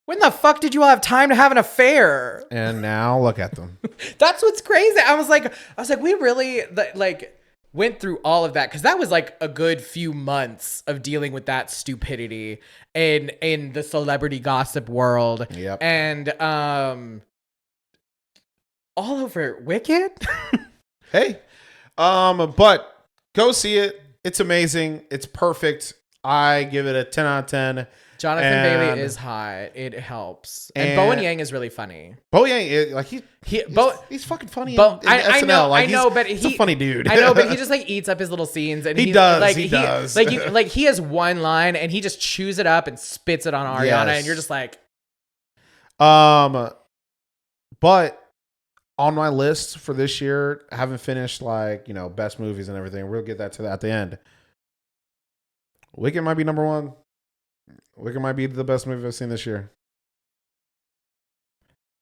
when the fuck did you all have time to have an affair? And now look at them. That's what's crazy. I was like, we really like went through all of that, because that was like a good few months of dealing with that stupidity in the celebrity gossip world. Yep. And all over Wicked. Hey, but go see it. It's amazing. It's perfect. I give it a 10 out of 10. Jonathan Bailey is hot. It helps. And Bowen Yang is really funny. Bowen Yang, like he's fucking funny. I know, but he's a funny dude. I know, but he just like eats up his little scenes, and he does. Like he has one line, and he just chews it up and spits it on Ariana, and you're just like, but on my list for this year, I haven't finished, like, you know, best movies and everything. We'll get that to that at the end. Wicked might be number one. Wicked might be the best movie I've seen this year.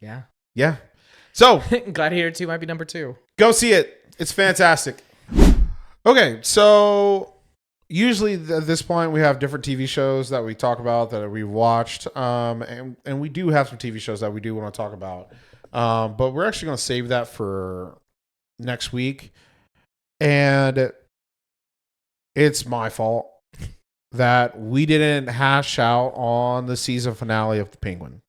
Yeah. So Gladiator 2 might be number 2. Go see it. It's fantastic. Okay, so usually at this point we have different TV shows that we talk about that we watched, and we do have some TV shows that we do want to talk about. But we're actually going to save that for next week. And it's my fault that we didn't hash out on the season finale of The Penguin.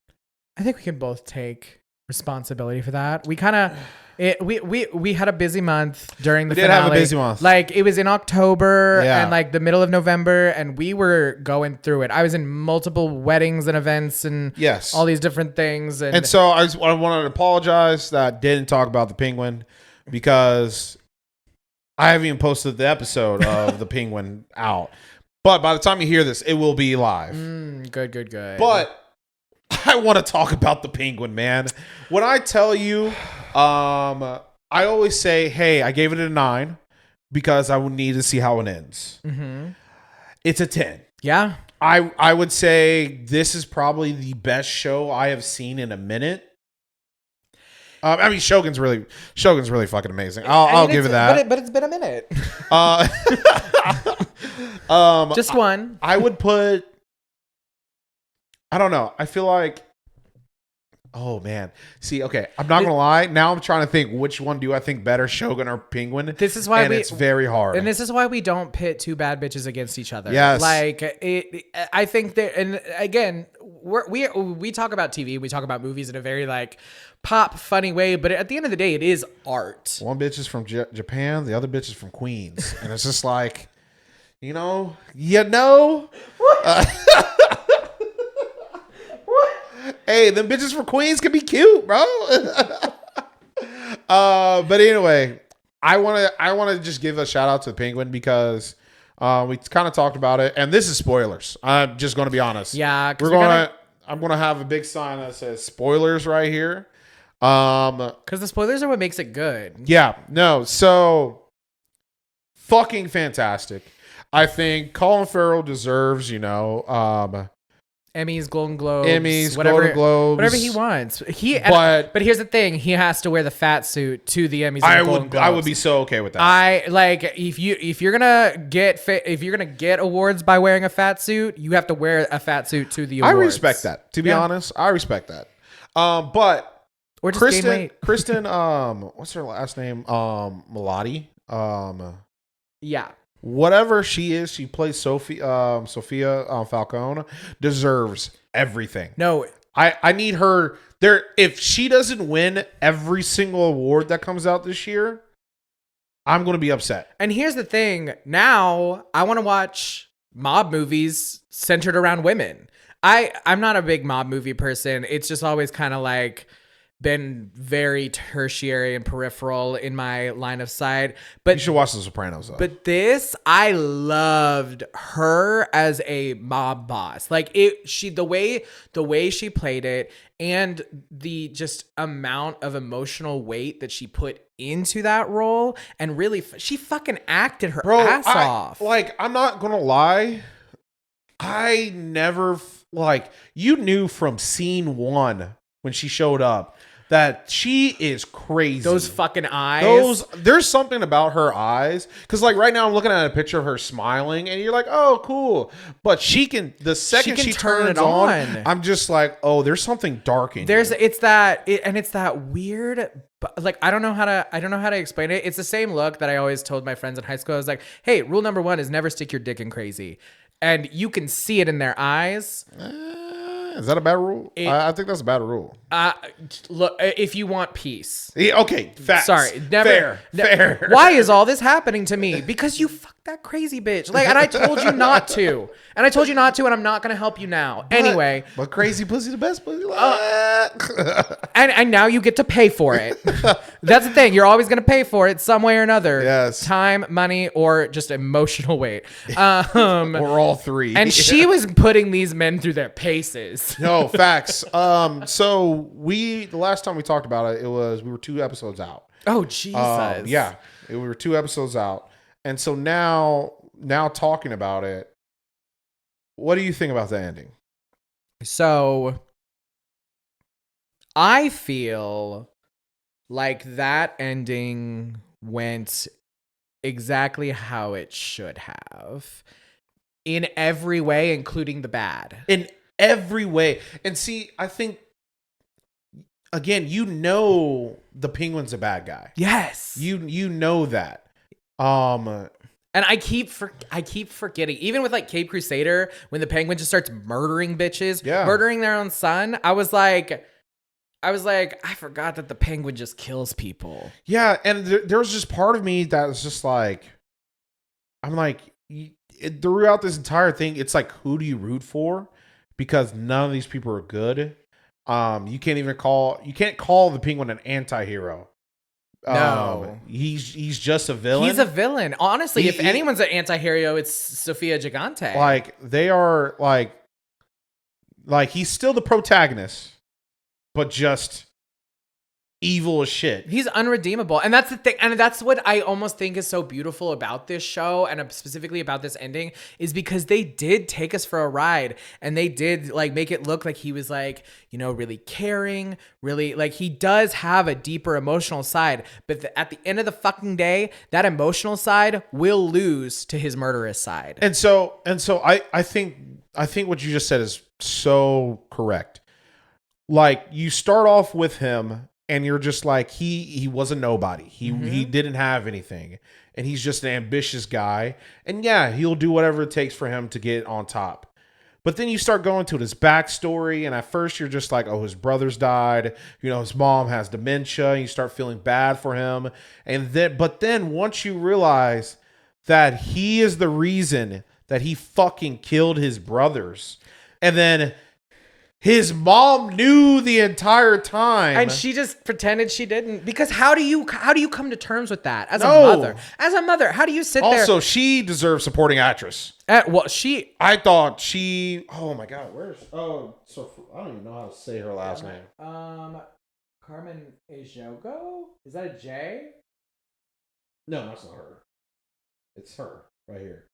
I think we can both take responsibility for that. We kind of we had a busy month during the finale. We did have a busy month. Like, it was in October and like the middle of November, and we were going through it. I was in multiple weddings and events and all these different things. And so I wanted to apologize that I didn't talk about The Penguin, because I haven't even posted the episode of The Penguin out. But by the time you hear this, it will be live. Good. But I want to talk about The Penguin, man. When I tell you, I always say, hey, I gave it a 9 because I would need to see how it ends. Mm-hmm. It's a 10. Yeah. I would say this is probably the best show I have seen in a minute. I mean, Shogun's really fucking amazing. I'll give it that. But it's been a minute. Just one. I would put, I don't know. I feel like, oh man. See, okay. I'm not gonna lie. Now I'm trying to think, which one do I think better, Shogun or Penguin? This is why it's very hard. And this is why we don't pit two bad bitches against each other. Yes. Like I think that, and again, we talk about TV, we talk about movies in a very like pop funny way, but at the end of the day, it is art. One bitch is from Japan, the other bitch is from Queens, and it's just like, you know. Hey, them bitches from Queens can be cute, bro. But anyway, I want to just give a shout out to the Penguin because we kind of talked about it, and this is spoilers. I'm just going to be honest. Yeah, we're going to. I'm gonna have a big sign that says spoilers right here. Because the spoilers are what makes it good. Yeah, no, so fucking fantastic. I think Colin Farrell deserves, Emmys, Golden Globes, Golden Globes, whatever he wants. But here's the thing: he has to wear the fat suit to the Emmys. And Golden Globes. I would be so okay with that. If you're gonna get awards by wearing a fat suit, you have to wear a fat suit to the awards. I respect that. To be honest, I respect that. But or just gain weight. Kristen, what's her last name? Milotti. Yeah. Whatever she is, she plays Sophia Falcone, deserves everything. No, I need her there. If she doesn't win every single award that comes out this year, I'm going to be upset. And here's the thing. Now, I want to watch mob movies centered around women. I'm not a big mob movie person. It's just always kind of like been very tertiary and peripheral in my line of sight. But you should watch The Sopranos though. But this, I loved her as a mob boss. Like the way she played it and the just amount of emotional weight that she put into that role, and really she fucking acted her ass off. Like, I'm not gonna lie, I never you knew from scene 1 when she showed up that she is crazy. Those fucking eyes. There's something about her eyes. Because like right now I'm looking at a picture of her smiling and you're like, oh, cool. But the second she turns it on, I'm just like, oh, there's something dark in it's that weird, like, I don't know how to explain it. It's the same look that I always told my friends in high school. I was like, hey, rule number 1 is never stick your dick in crazy. And you can see it in their eyes. Is that a bad rule? I think that's a bad rule. Look, if you want peace. Yeah, okay, facts. Sorry, never. Fair. Why is all this happening to me? Because you fucked that crazy bitch. Like, and I told you not to. And I'm not gonna help you now. Anyway. But crazy pussy the best pussy. And now you get to pay for it. That's the thing. You're always gonna pay for it some way or another. Yes. Time, money, or just emotional weight. Or all three. And she was putting these men through their paces. No, facts. So the last time we talked about it, we were 2 episodes out. Oh, Jesus. Yeah. We were 2 episodes out. And so now talking about it, what do you think about the ending? So I feel like that ending went exactly how it should have. In every way, including the bad. In every way. And see, I think, again, the Penguin's a bad guy. Yes. You know that. And I keep forgetting, even with like Cape Crusader, when the Penguin just starts murdering bitches, murdering their own son, I was like, I forgot that the Penguin just kills people. Yeah, and there was just part of me that was just like, I'm like, throughout this entire thing, it's like, who do you root for? Because none of these people are good. You can't call the Penguin an anti-hero. No, he's just a villain. He's a villain. Honestly, if anyone's an anti-hero, it's Sofia Gigante. Like, they are like he's still the protagonist, but just evil as shit. He's unredeemable. And that's the thing. And that's what I almost think is so beautiful about this show, and specifically about this ending, is because they did take us for a ride, and they did like make it look like he was like, really caring, really like he does have a deeper emotional side. But at the end of the fucking day, that emotional side will lose to his murderous side. And so I think what you just said is so correct. Like, you start off with him and you're just like, he was a nobody. He didn't have anything. And he's just an ambitious guy. And yeah, he'll do whatever it takes for him to get on top. But then you start going to his backstory. And at first you're just like, oh, his brothers died. His mom has dementia. And you start feeling bad for him. But then once you realize that he is the reason that he fucking killed his brothers. And then His mom knew the entire time, and she just pretended she didn't. Because how do you come to terms with that as a No. mother? As a mother, how do you sit there? Also, she deserves supporting actress. I thought she. Oh my God, where's? Oh, so I don't even know how to say her last name. Carmen Ejogo? Is that a J? No, that's not her. It's her right here.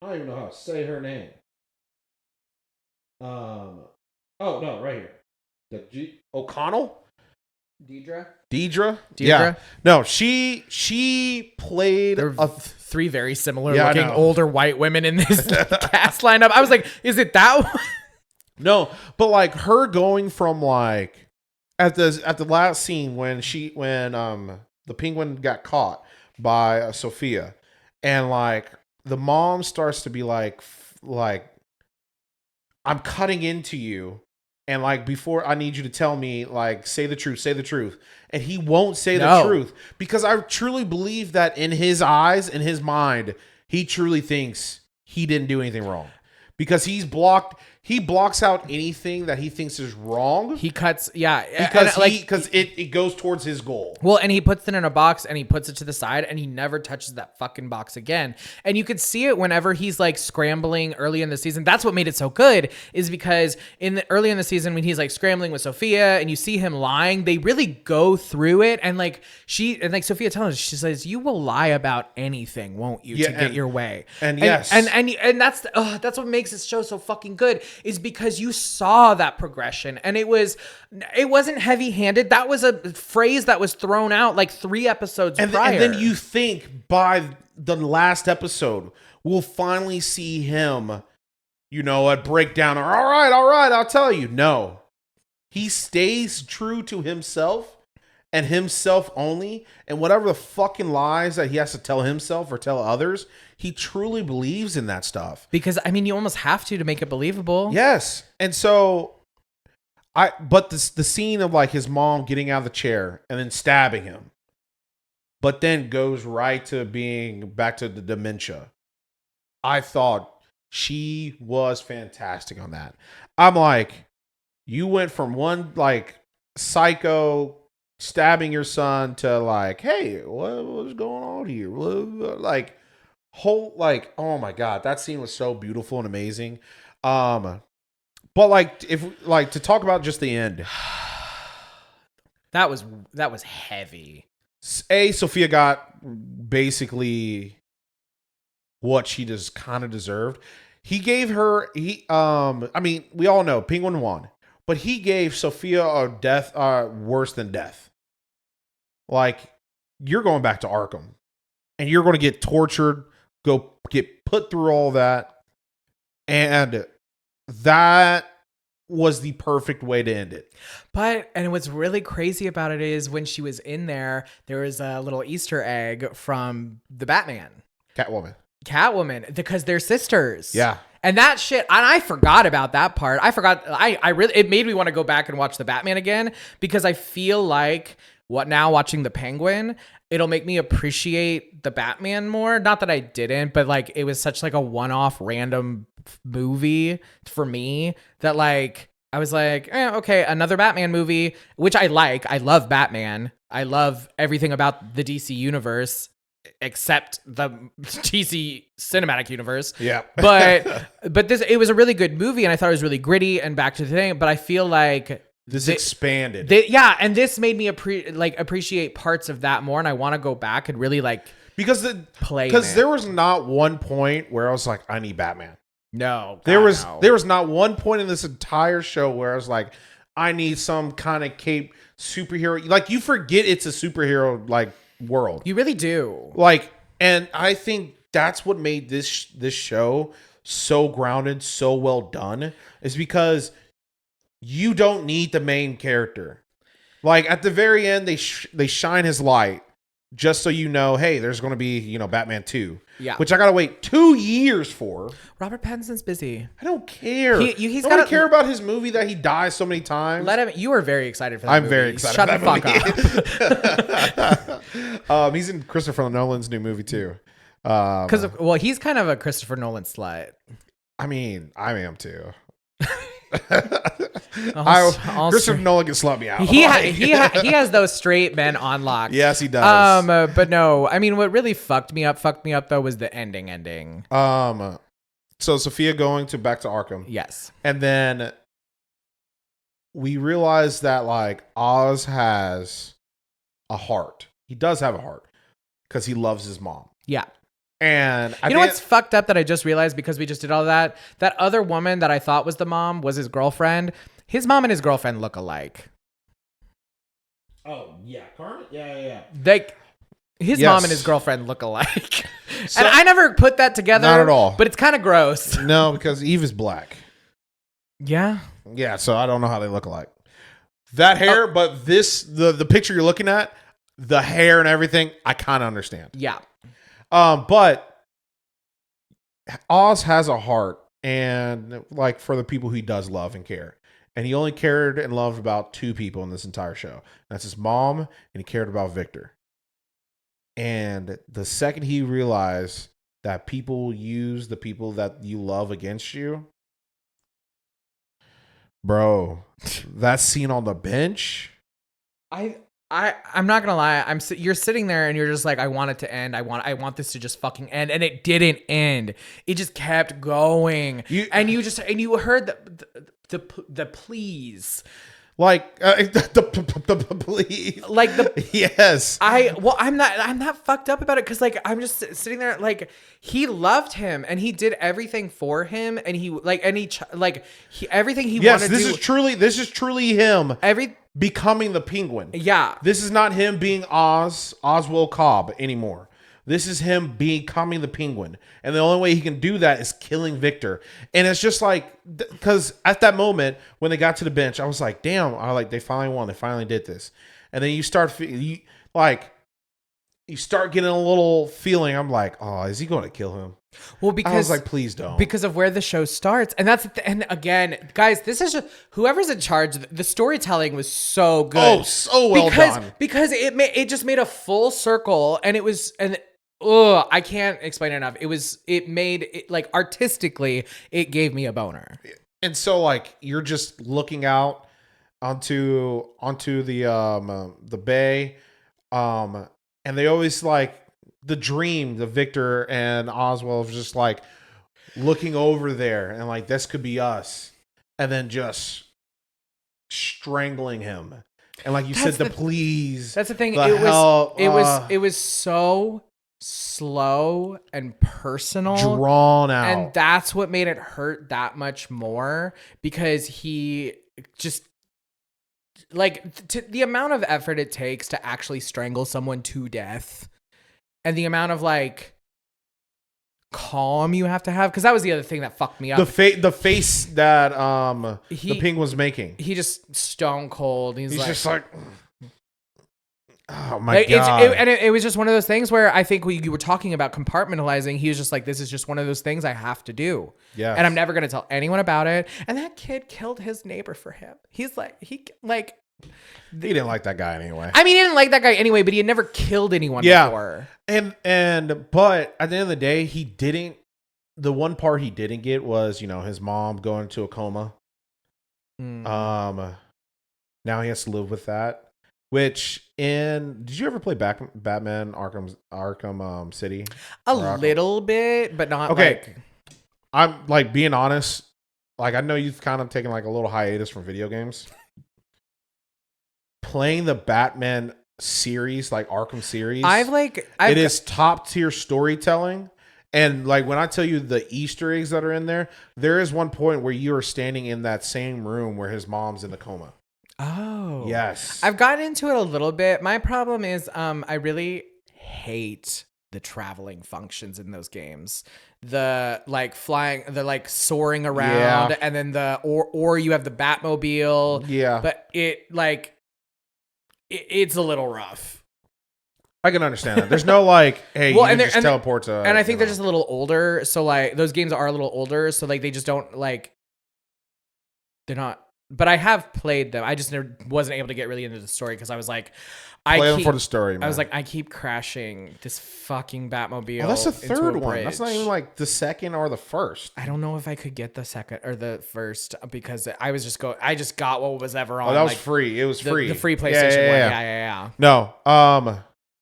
I don't even know how to say her name. Oh no, right here. O'Connell? Deidre? Yeah. No, she played There are three very similar Yeah, I looking know. older white women in this cast lineup. I was like, is it that one? No, but like her going from like at the last scene when the penguin got caught by Sophia, and like the mom starts to be like I'm cutting into you, and like before I need you to tell me, like, say the truth, and he won't say the truth, because I truly believe that in his eyes, in his mind, he truly thinks he didn't do anything wrong, because he blocks out anything that he thinks is wrong. He cuts, yeah, because it goes towards his goal. Well, and he puts it in a box and he puts it to the side and he never touches that fucking box again. And you could see it whenever he's like scrambling early in the season. That's what made it so good, is because early in the season when he's like scrambling with Sophia and you see him lying, they really go through it. And like Sophia tells us, she says, "You will lie about anything, won't you, to get your way?" And yes, and that's what makes this show so fucking good, is because you saw that progression, and it wasn't heavy-handed. That was a phrase that was thrown out like 3 episodes prior. And then you think by the last episode, we'll finally see him, at breakdown. Or, all right, I'll tell you. No, he stays true to himself and himself only. And whatever the fucking lies that he has to tell himself or tell others, he truly believes in that stuff. Because, I mean, you almost have to make it believable. Yes. And so but the scene of like his mom getting out of the chair and then stabbing him, but then goes right to being back to the dementia. I thought she was fantastic on that. I'm like, you went from one like psycho stabbing your son to like, hey, what's going on here? Like, oh my God, that scene was so beautiful and amazing. But like, if like to talk about just the end, that was heavy. Sophia got basically what she just kind of deserved. He gave her I mean, we all know Penguin won, but he gave Sophia a death worse than death. Like, you're going back to Arkham, and you're going to get tortured, go get put through all that, and that was the perfect way to end it. And what's really crazy about it is when she was in there was a little Easter egg from the Batman. Catwoman, because they're sisters. Yeah. And that shit, and I forgot about that part. It made me want to go back and watch the Batman again, because I feel like watching the Penguin, it'll make me appreciate the Batman more. Not that I didn't, but like it was such like a one-off random movie for me that like I was like, okay, another Batman movie, which I like. I love Batman. I love everything about the DC universe except the DC cinematic universe. Yeah. but it was a really good movie, and I thought it was really gritty and back to the thing, but I feel like this expanded. And this made me appreciate parts of that more, and I want to go back and really like because there was not one point where I was like, I need Batman. No. There was not one point in this entire show where I was like, I need some kind of cape superhero. Like, you forget it's a superhero like world. You really do. Like, and I think that's what made this show so grounded, so well done, is because you don't need the main character. Like, at the very end, they shine his light just so you know, hey, there's going to be, Batman 2. Yeah. Which I got to wait 2 years for. Robert Pattinson's busy. I don't care. He's don't I care about his movie that he dies so many times. Let him. You are very excited for that movie. I'm very excited. Shut the fuck up. He's in Christopher Nolan's new movie too. Because he's kind of a Christopher Nolan slut. I mean, I am too. Christopher Nolan can slut me out. He has those straight men on lock. Yes, he does. But no, I mean, what really fucked me up though was the ending. So Sophia going back to Arkham. Yes. And then we realize that like Oz has a heart. He does have a heart because he loves his mom. Yeah. And you know what's fucked up that I just realized because we just did all that? That other woman that I thought was the mom was his girlfriend. His mom and his girlfriend look alike. Oh, yeah. Carmen? Yeah. Like, his Yes. mom and his girlfriend look alike. So- and I never put that together. Not at all. But it's kind of gross. No, because Eve is black. Yeah. Yeah, so I don't know how they look alike. That hair, but the picture you're looking at, the hair and everything, I kind of understand. Yeah. But Oz has a heart, and like for the people he does love and care. And he only cared and loved about two people in this entire show. That's his mom, and he cared about Victor. And the second he realized that people use the people that you love against you, bro, that scene on the bench. I'm not gonna lie. You're sitting there and you're just like, I want it to end. I want this to just fucking end, and it didn't end. It just kept going. You heard the please, like the please, like the yes. I'm not fucked up about it because like I'm just sitting there like he loved him and he did everything for him and everything he yes, wanted to do. This is truly him. Becoming the Penguin. Yeah. This is not him being Oswald Cobb anymore. This is him becoming the Penguin. And the only way he can do that is killing Victor. And it's just like, because at that moment, when they got to the bench, I was like, damn, they finally won. They finally did this. And then you start getting a little feeling. I'm like, oh, is he going to kill him? Well, because I was like, please don't. Because of where the show starts, and and again, guys, this is just whoever's in charge. The storytelling was so good. Oh, so well done. Because it just made a full circle, and it was I can't explain it enough. It made it like artistically, it gave me a boner. And so like you're just looking out onto the bay, and they always like. The dream, the Victor and Oswald was just like looking over there and like, this could be us. And then just strangling him. And like you said, please. That's the thing. It was so slow and personal. Drawn out. And that's what made it hurt that much more because he just like the amount of effort it takes to actually strangle someone to death. And the amount of like calm you have to have, because that was the other thing that fucked me up. The face that the Penguin's making. He just stone cold. He's just like, oh my god! It was just one of those things where I think you were talking about compartmentalizing. He was just like, this is just one of those things I have to do. Yeah. And I'm never gonna tell anyone about it. And that kid killed his neighbor for him. He's like He didn't like that guy anyway. I mean, he didn't like that guy anyway, but he had never killed anyone before. But at the end of the day, he didn't. The one part he didn't get was, his mom going into a coma. Now he has to live with that. Did you ever play Batman Arkham City? A little bit, but not. Okay, like... I'm like being honest. Like I know you've kind of taken like a little hiatus from video games. Playing the Batman series, like Arkham series, it is top tier storytelling. And like when I tell you the Easter eggs that are in there, there is one point where you are standing in that same room where his mom's in the coma. Oh, yes. I've gotten into it a little bit. My problem is, I really hate the traveling functions in those games. The like flying, the like soaring around, and then or you have the Batmobile. Yeah, but it's a little rough. I can understand that. There's no like, hey, just teleport to. And I think they're just a little older, so like those games are a little older, so like they just don't like. They're not but I have played them. I just never wasn't able to get really into the story because I was like, Play them for the story, man. I was like, I keep crashing this fucking Batmobile. Oh, that's the into third a one. That's not bridge. even like the second or the first. I don't know if I could get the second or the first because I just got what was ever on. Oh, that was free. It was free. The free PlayStation one. Yeah. No,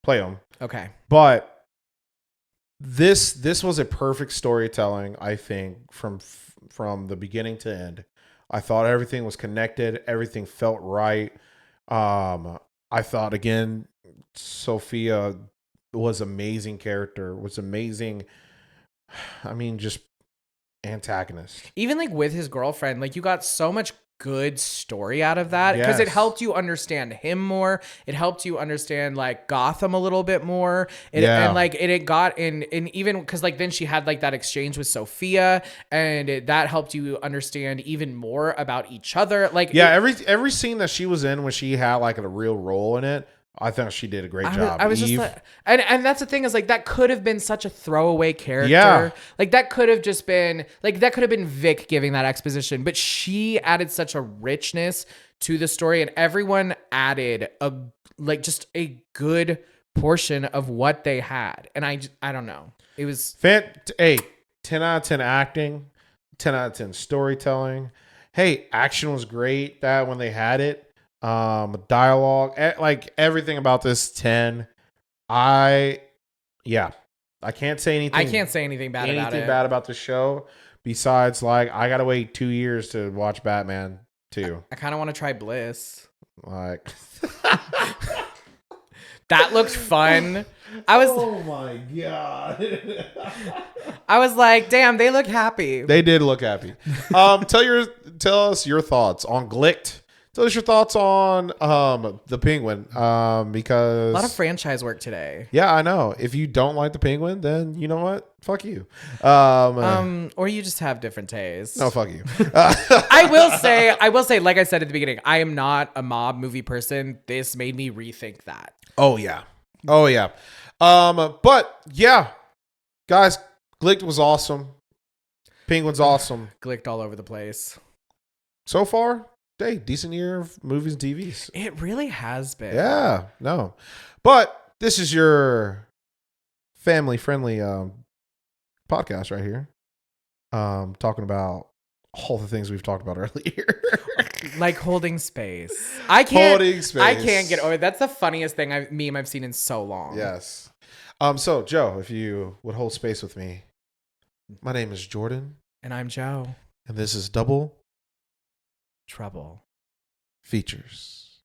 play them. Okay. But this was a perfect storytelling, I think, from the beginning to end. I thought everything was connected. Everything felt right. I thought, again, Sophia was amazing character, was amazing. I mean, just antagonist. Even like with his girlfriend, like you got so much good story out of that because it Yes. helped you understand him more. It helped you understand like Gotham a little bit more. And like it got in, and even because like then she had like that exchange with Sophia, and that helped you understand even more about each other. Like every scene that she was in when she had like a real role in it, I think she did a great job. I was Eve, just like, and that's the thing is like that could have been such a throwaway character. Yeah. Like that could have just been like that could have been Vic giving that exposition, but she added such a richness to the story, and everyone added just a good portion of what they had. And I don't know. It was 10 out of 10 acting, 10 out of 10 storytelling. Hey, action was great that when they had it. Dialogue, like everything about this 10. I can't say anything. I can't say anything bad about it. Bad about the show besides like I gotta wait 2 years to watch Batman 2. I kind of want to try Bliss. Like that looked fun. Oh my god. I was like, damn, they look happy. They did look happy. Tell us your thoughts on Glicked. Tell us your thoughts on the Penguin, because a lot of franchise work today. Yeah, I know. If you don't like the Penguin, then you know what? Fuck you. Or you just have different tastes. No, fuck you. I will say, like I said at the beginning, I am not a mob movie person. This made me rethink that. Oh yeah. But yeah, guys, Glicked was awesome. Penguin's awesome. Glicked all over the place. So far. Hey, decent year of movies and TVs. It really has been. Yeah, no. But this is your family-friendly podcast right here. Talking about all the things we've talked about earlier. Like holding space. I can't get over it. That's the funniest meme I've seen in so long. Yes. So, Joe, if you would hold space with me. My name is Jordan. And I'm Joe. And this is Double Trouble Features.